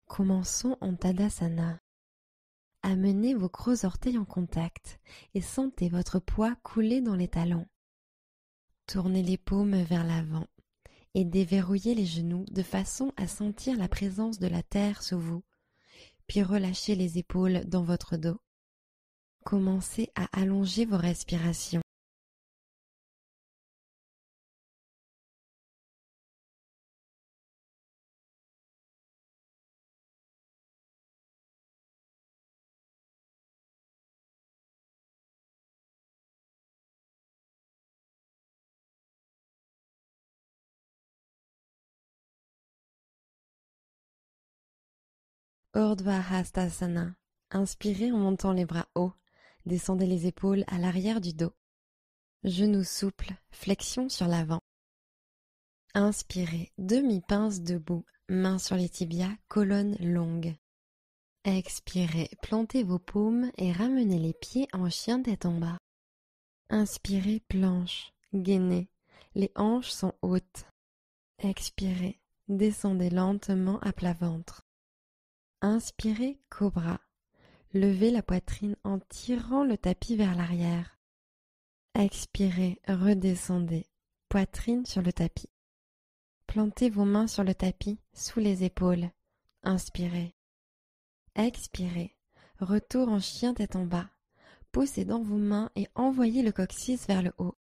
Commençons en Tadasana. Amenez vos gros orteils en contact et sentez votre poids couler dans les talons. Tournez les paumes vers l'avant et déverrouillez les genoux de façon à sentir la présence de la terre sous vous, puis relâchez les épaules dans votre dos. Commencez à allonger vos respirations. Urdhva Hastasana. Inspirez en montant les bras hauts. Descendez les épaules à l'arrière du dos. Genoux souples, flexion sur l'avant. Inspirez, demi-pince debout, mains sur les tibias, colonne longue. Expirez, plantez vos paumes et ramenez les pieds en chien tête en bas. Inspirez, planche, gainez, les hanches sont hautes. Expirez, descendez lentement à plat ventre. Inspirez, cobra. Levez la poitrine en tirant le tapis vers l'arrière. Expirez, redescendez, poitrine sur le tapis. Plantez vos mains sur le tapis, sous les épaules. Inspirez. Expirez, retour en chien tête en bas. Poussez dans vos mains et envoyez le coccyx vers le haut.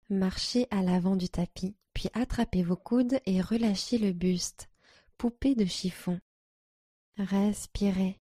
Marchez à l'avant du tapis, puis attrapez vos coudes et relâchez le buste. Poupée de chiffon. Respirez.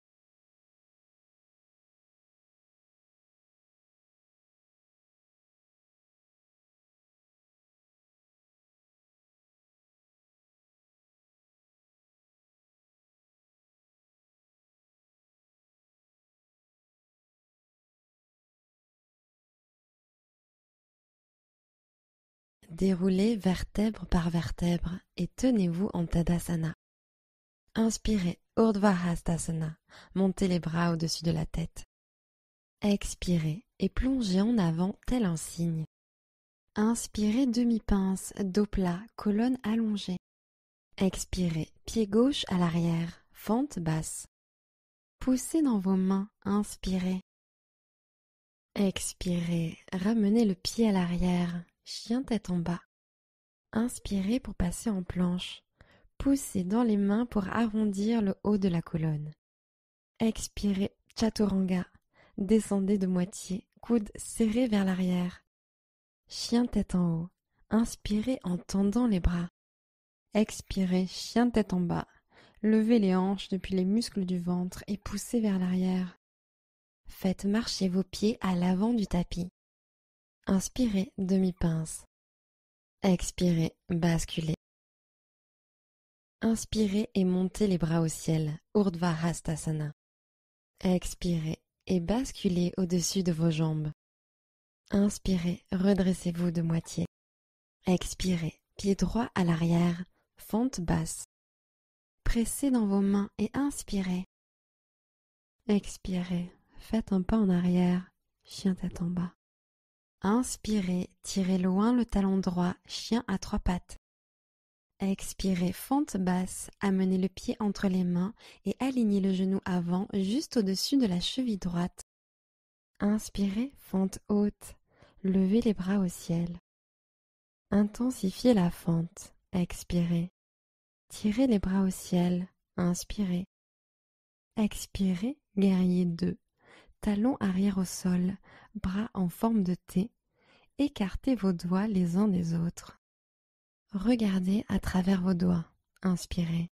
Déroulez vertèbre par vertèbre et tenez-vous en Tadasana. Inspirez, Urdhva Hastasana, montez les bras au-dessus de la tête. Expirez et plongez en avant tel un cygne. Inspirez demi-pince, dos plat, colonne allongée. Expirez, pied gauche à l'arrière, fente basse. Poussez dans vos mains, inspirez. Expirez, ramenez le pied à l'arrière, chien tête en bas. Inspirez pour passer en planche. Poussez dans les mains pour arrondir le haut de la colonne. Expirez, chaturanga. Descendez de moitié, coudes serrés vers l'arrière. Chien tête en haut. Inspirez en tendant les bras. Expirez, chien tête en bas. Levez les hanches depuis les muscles du ventre et poussez vers l'arrière. Faites marcher vos pieds à l'avant du tapis. Inspirez, demi-pince. Expirez, basculez. Inspirez et montez les bras au ciel, Urdhva Hastasana. Expirez et basculez au-dessus de vos jambes. Inspirez, redressez-vous de moitié. Expirez, pied droit à l'arrière, fente basse. Pressez dans vos mains et inspirez. Expirez, faites un pas en arrière, chien tête en bas. Inspirez, tirez loin le talon droit, chien à trois pattes. Expirez, fente basse, amenez le pied entre les mains et alignez le genou avant juste au-dessus de la cheville droite. Inspirez, fente haute, levez les bras au ciel. Intensifiez la fente, expirez. Tirez les bras au ciel, inspirez. Expirez, guerrier 2. Talons arrière au sol, bras en forme de T. Écartez vos doigts les uns des autres. Regardez à travers vos doigts. Inspirez.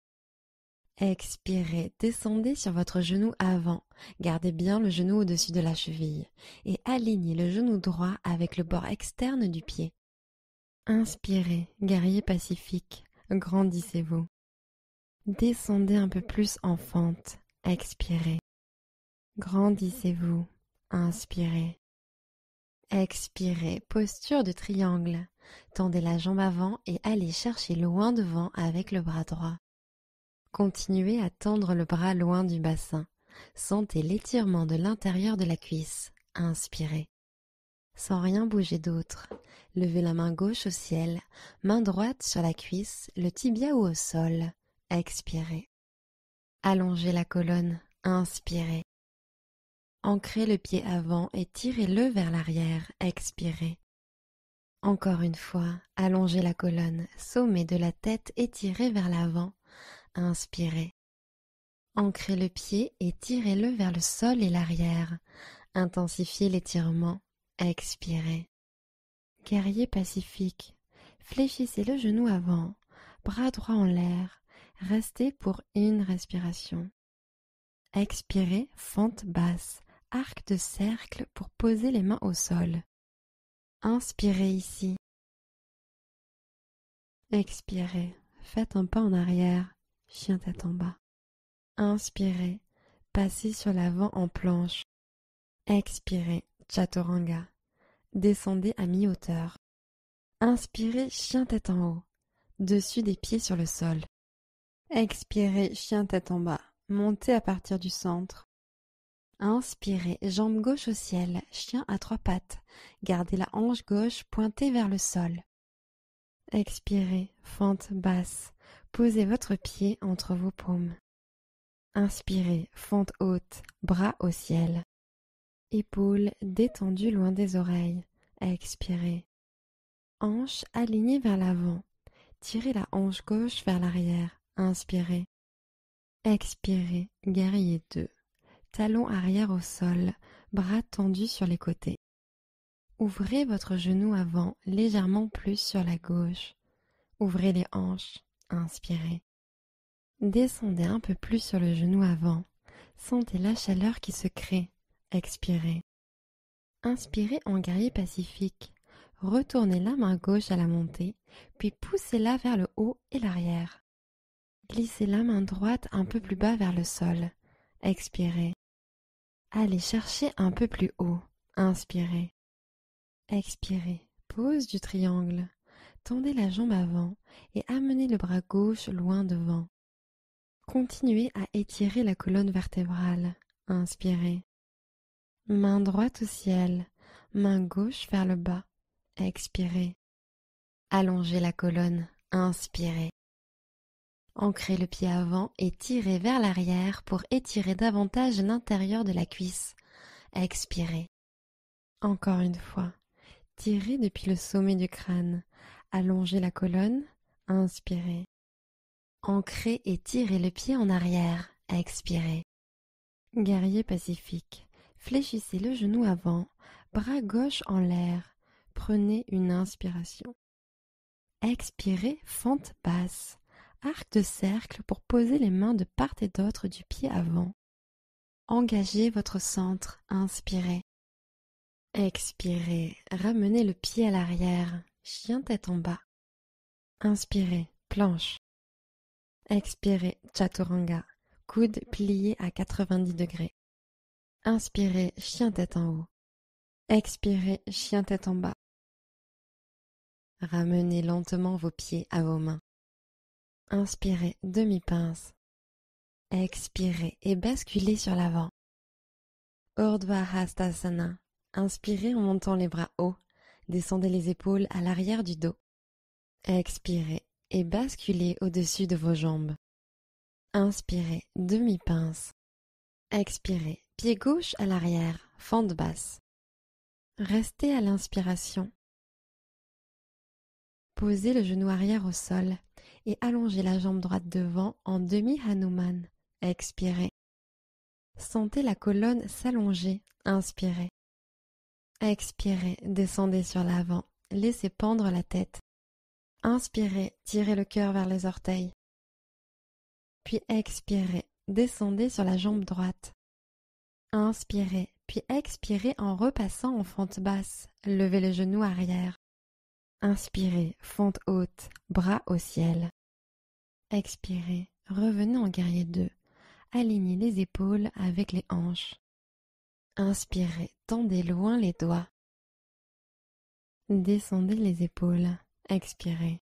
Expirez, descendez sur votre genou avant. Gardez bien le genou au-dessus de la cheville et alignez le genou droit avec le bord externe du pied. Inspirez, guerrier pacifique. Grandissez-vous. Descendez un peu plus en fente. Expirez. Grandissez-vous. Inspirez. Expirez, posture de triangle. Tendez la jambe avant et allez chercher loin devant avec le bras droit. Continuez à tendre le bras loin du bassin. Sentez l'étirement de l'intérieur de la cuisse. Inspirez. Sans rien bouger d'autre. Levez la main gauche au ciel, main droite sur la cuisse, le tibia ou au sol. Expirez. Allongez la colonne, inspirez. Ancrez le pied avant et tirez-le vers l'arrière, expirez. Encore une fois, allongez la colonne, sommet de la tête et tirez vers l'avant, inspirez. Ancrez le pied et tirez-le vers le sol et l'arrière, intensifiez l'étirement, expirez. Guerrier pacifique, fléchissez le genou avant, bras droit en l'air, restez pour une respiration. Expirez, fente basse, arc de cercle pour poser les mains au sol. Inspirez ici. Expirez, faites un pas en arrière, chien tête en bas. Inspirez, passez sur l'avant en planche. Expirez, chaturanga. Descendez à mi-hauteur. Inspirez, chien tête en haut, dessus des pieds sur le sol. Expirez, chien tête en bas, montez à partir du centre. Inspirez, jambe gauche au ciel, chien à trois pattes. Gardez la hanche gauche pointée vers le sol. Expirez, fente basse, posez votre pied entre vos paumes. Inspirez, fente haute, bras au ciel. Épaules détendues loin des oreilles. Expirez. Hanche alignée vers l'avant. Tirez la hanche gauche vers l'arrière. Inspirez. Expirez, guerrier 2. Talon arrière au sol, bras tendus sur les côtés. Ouvrez votre genou avant, légèrement plus sur la gauche. Ouvrez les hanches, inspirez. Descendez un peu plus sur le genou avant. Sentez la chaleur qui se crée. Expirez. Inspirez en guerrier pacifique. Retournez la main gauche à la montée, puis poussez-la vers le haut et l'arrière. Glissez la main droite un peu plus bas vers le sol. Expirez. Allez chercher un peu plus haut. Inspirez. Expirez. Pose du triangle. Tendez la jambe avant et amenez le bras gauche loin devant. Continuez à étirer la colonne vertébrale. Inspirez. Main droite au ciel, main gauche vers le bas. Expirez. Allongez la colonne. Inspirez. Ancrez le pied avant et tirez vers l'arrière pour étirer davantage l'intérieur de la cuisse. Expirez. Encore une fois. Tirez depuis le sommet du crâne. Allongez la colonne. Inspirez. Ancrez et tirez le pied en arrière. Expirez. Guerrier pacifique. Fléchissez le genou avant, bras gauche en l'air. Prenez une inspiration. Expirez, fente basse. Arc de cercle pour poser les mains de part et d'autre du pied avant. Engagez votre centre. Inspirez. Expirez. Ramenez le pied à l'arrière. Chien tête en bas. Inspirez. Planche. Expirez. Chaturanga. Coude plié à 90 degrés. Inspirez. Chien tête en haut. Expirez. Chien tête en bas. Ramenez lentement vos pieds à vos mains. Inspirez. Demi-pince. Expirez et basculez sur l'avant. Urdhva Hastasana. Inspirez en montant les bras hauts. Descendez les épaules à l'arrière du dos. Expirez et basculez au-dessus de vos jambes. Inspirez, demi-pince. Expirez, pied gauche à l'arrière, fente basse. Restez à l'inspiration. Posez le genou arrière au sol et allongez la jambe droite devant en demi-Hanuman. Expirez. Sentez la colonne s'allonger. Inspirez. Expirez, descendez sur l'avant. Laissez pendre la tête. Inspirez, tirez le cœur vers les orteils. Puis expirez, descendez sur la jambe droite. Inspirez, puis expirez en repassant en fente basse. Levez le genou arrière. Inspirez, fente haute, bras au ciel. Expirez, revenez en guerrier 2. Alignez les épaules avec les hanches. Inspirez, tendez loin les doigts. Descendez les épaules. Expirez.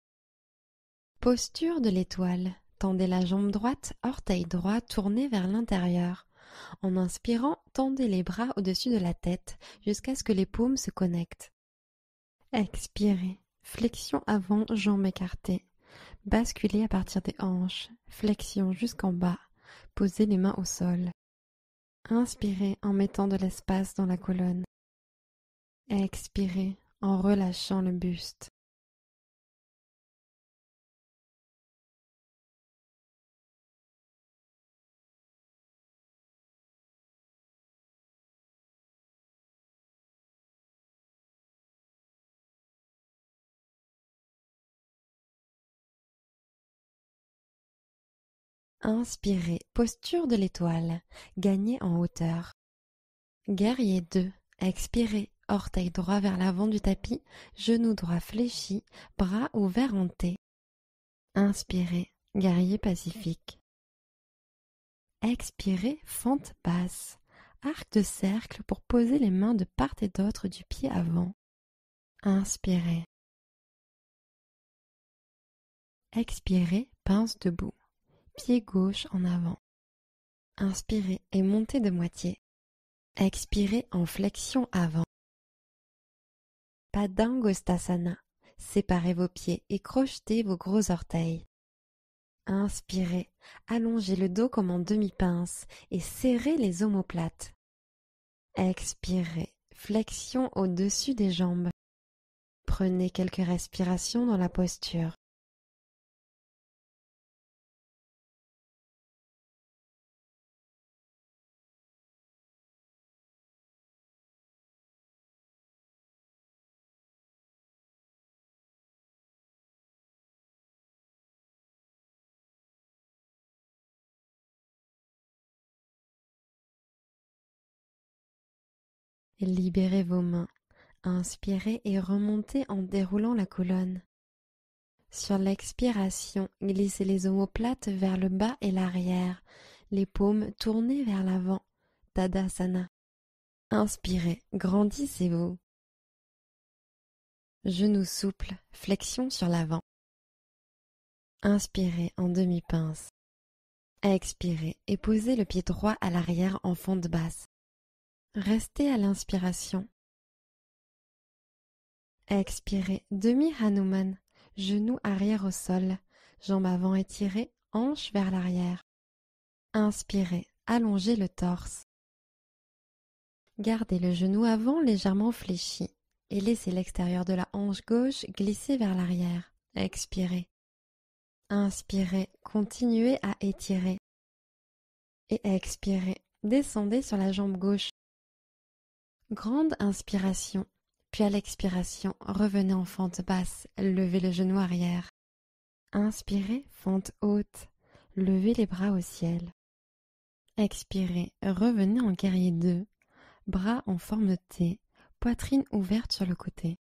Posture de l'étoile. Tendez la jambe droite, orteil droit tourné vers l'intérieur. En inspirant, tendez les bras au-dessus de la tête jusqu'à ce que les paumes se connectent. Expirez. Flexion avant, jambes écartées. Basculez à partir des hanches. Flexion jusqu'en bas. posez les mains au sol. Inspirez en mettant de l'espace dans la colonne. Expirez en relâchant le buste. Inspirez, posture de l'étoile, gagnez en hauteur. Guerrier 2, expirez, orteil droit vers l'avant du tapis, genou droit fléchi, bras ouverts en T. Inspirez, guerrier pacifique. Expirez, fente basse, arc de cercle pour poser les mains de part et d'autre du pied avant. Inspirez. Expirez, pince debout, pied gauche en avant. Inspirez et montez de moitié. Expirez en flexion avant. Padangusthasana. Séparez vos pieds et crochetez vos gros orteils. Inspirez, allongez le dos comme en demi-pince et serrez les omoplates. Expirez, flexion au-dessus des jambes. Prenez quelques respirations dans la posture. Libérez vos mains. Inspirez et remontez en déroulant la colonne. Sur l'expiration, glissez les omoplates vers le bas et l'arrière, les paumes tournées vers l'avant. Tadasana. Inspirez, grandissez-vous. Genoux souples, flexion sur l'avant. Inspirez en demi-pince. Expirez et posez le pied droit à l'arrière en fente basse. Restez à l'inspiration. Expirez, demi-Hanuman, genoux arrière au sol, jambes avant étirées, hanches vers l'arrière. Inspirez, allongez le torse. Gardez le genou avant légèrement fléchi et laissez l'extérieur de la hanche gauche glisser vers l'arrière. Expirez. Inspirez, continuez à étirer. Et expirez, descendez sur la jambe gauche. Grande inspiration, puis à l'expiration, revenez en fente basse, levez le genou arrière. Inspirez, fente haute, levez les bras au ciel. Expirez, revenez en guerrier 2, bras en forme de T, poitrine ouverte sur le côté.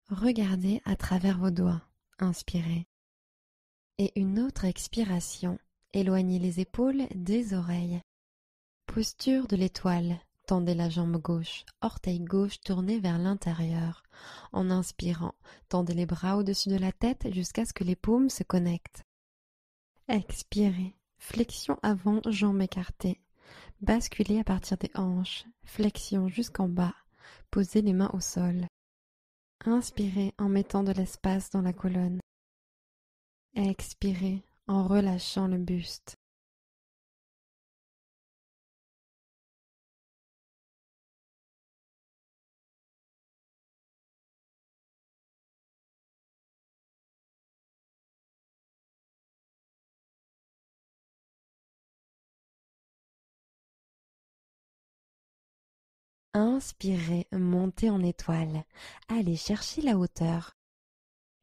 Regardez à travers vos doigts. Inspirez. Et une autre expiration, éloignez les épaules des oreilles. Posture de l'étoile. Tendez la jambe gauche, orteil gauche tourné vers l'intérieur. En inspirant, tendez les bras au-dessus de la tête jusqu'à ce que les paumes se connectent. Expirez, flexion avant, jambes écartées. Basculez à partir des hanches, flexion jusqu'en bas. Posez les mains au sol. Inspirez en mettant de l'espace dans la colonne. Expirez en relâchant le buste. Inspirez, montez en étoile. Allez chercher la hauteur.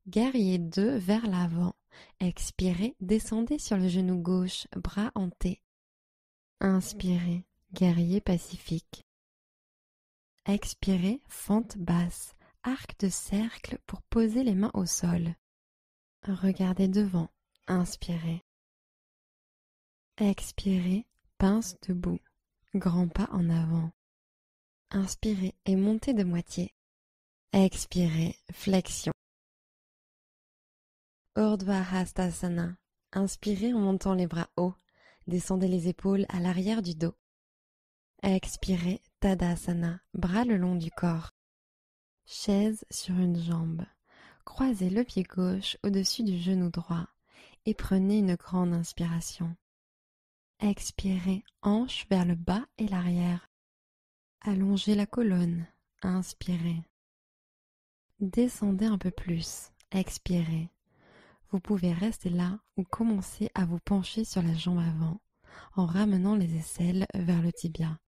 Guerrier 2 vers l'avant. Expirez, descendez sur le genou gauche, bras en T. Inspirez, guerrier pacifique. Expirez, fente basse, arc de cercle pour poser les mains au sol. Regardez devant. Inspirez. Expirez, pince debout, grand pas en avant. Inspirez et montez de moitié. Expirez, flexion. Urdhva Hastasana. Inspirez en montant les bras hauts. Descendez les épaules à l'arrière du dos. Expirez, Tadasana, bras le long du corps. Chaise sur une jambe. Croisez le pied gauche au-dessus du genou droit et prenez une grande inspiration. Expirez, hanches vers le bas et l'arrière. Allongez la colonne. Inspirez. Descendez un peu plus. Expirez. Vous pouvez rester là ou commencer à vous pencher sur la jambe avant en ramenant les aisselles vers le tibia.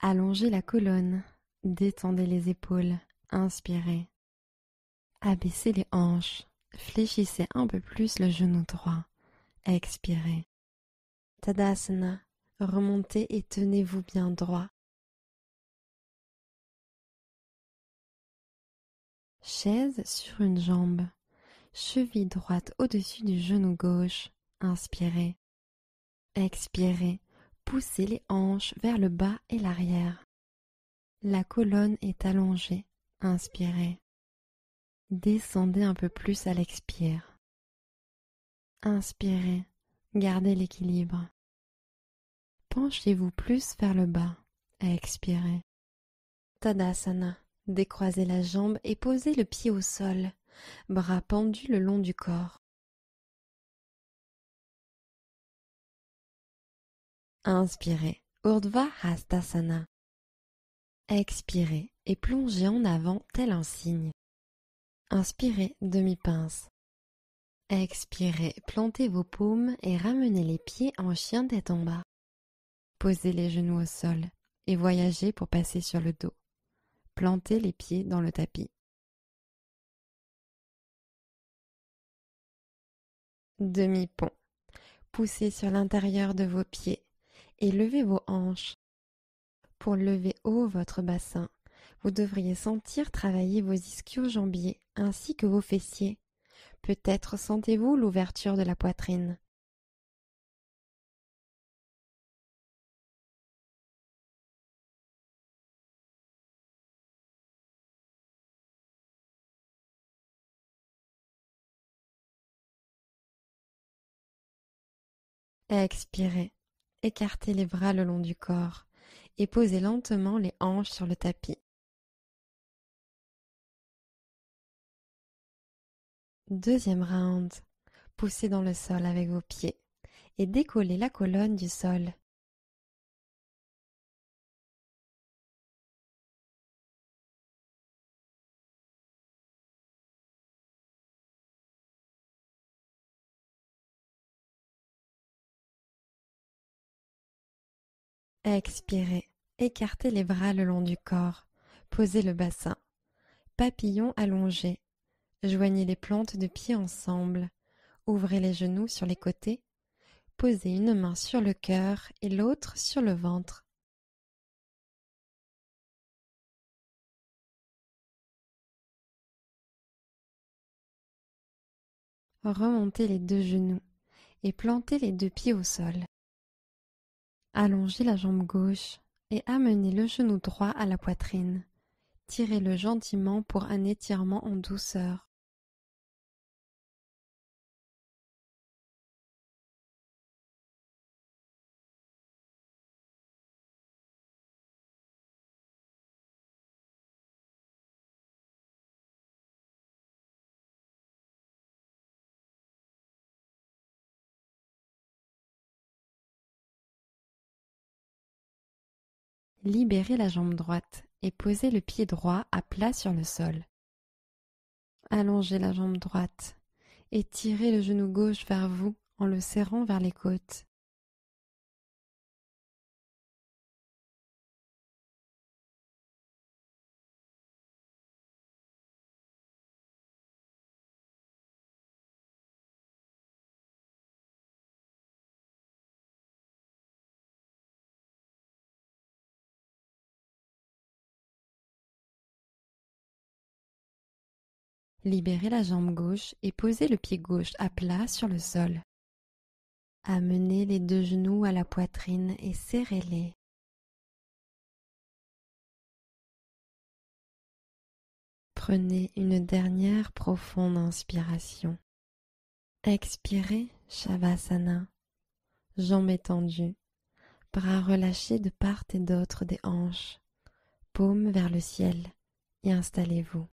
Allongez la colonne. Détendez les épaules. Inspirez. Abaissez les hanches. Fléchissez un peu plus le genou droit. Expirez. Tadasana. Remontez et tenez-vous bien droit. Chaise sur une jambe. Cheville droite au-dessus du genou gauche. Inspirez. Expirez. Poussez les hanches vers le bas et l'arrière. La colonne est allongée. Inspirez. Descendez un peu plus à l'expire. Inspirez. Gardez l'équilibre. Penchez-vous plus vers le bas. Expirez. Tadasana. Décroisez la jambe et posez le pied au sol. Bras pendus le long du corps. Inspirez. Urdhva Hastasana. Expirez et plongez en avant tel un cygne. Inspirez, demi-pince. Expirez, plantez vos paumes et ramenez les pieds en chien tête en bas. Posez les genoux au sol et voyagez pour passer sur le dos. Plantez les pieds dans le tapis. Demi-pont. Poussez sur l'intérieur de vos pieds et levez vos hanches. Pour lever haut votre bassin, vous devriez sentir travailler vos ischio-jambiers ainsi que vos fessiers. Peut-être sentez-vous l'ouverture de la poitrine. Expirez. Écartez les bras le long du corps et posez lentement les hanches sur le tapis. Deuxième round. Poussez dans le sol avec vos pieds et décollez la colonne du sol. Expirez. Écartez les bras le long du corps. Posez le bassin. Papillon allongé. Joignez les plantes de pied ensemble. Ouvrez les genoux sur les côtés. Posez une main sur le cœur et l'autre sur le ventre. Remontez les deux genoux et plantez les deux pieds au sol. Allongez la jambe gauche et amenez le genou droit à la poitrine. Tirez-le gentiment pour un étirement en douceur. Libérez la jambe droite et posez le pied droit à plat sur le sol. Allongez la jambe droite et tirez le genou gauche vers vous en le serrant vers les côtes. Libérez la jambe gauche et posez le pied gauche à plat sur le sol. Amenez les deux genoux à la poitrine et serrez-les. Prenez une dernière profonde inspiration. Expirez, Shavasana. Jambes étendues, bras relâchés de part et d'autre des hanches, paumes vers le ciel et installez-vous.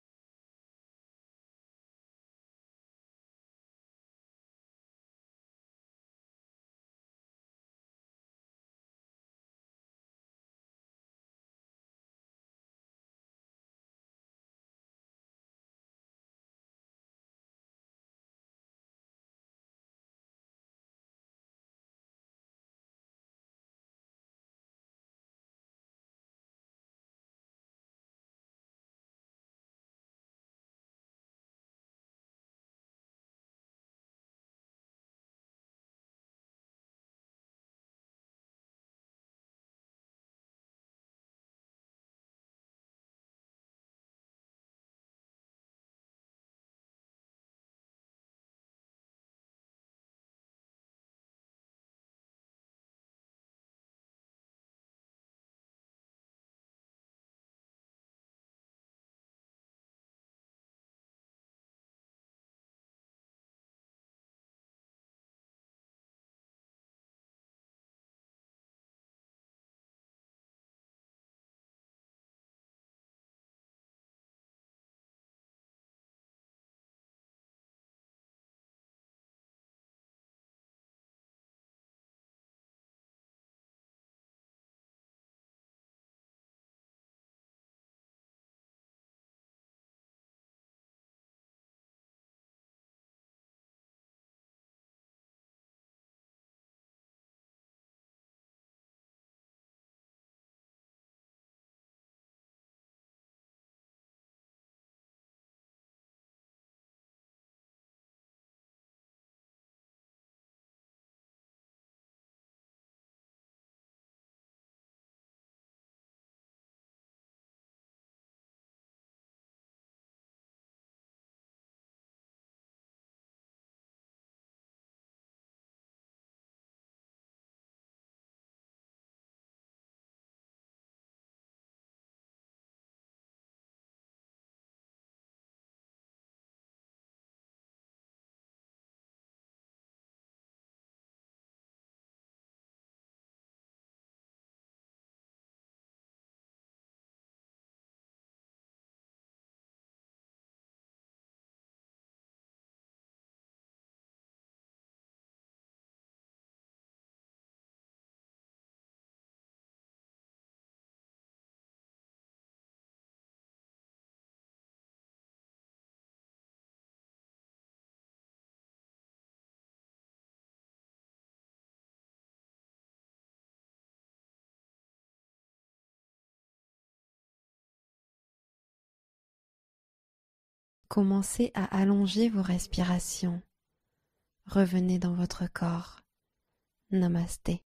Commencez à allonger vos respirations. Revenez dans votre corps. Namasté.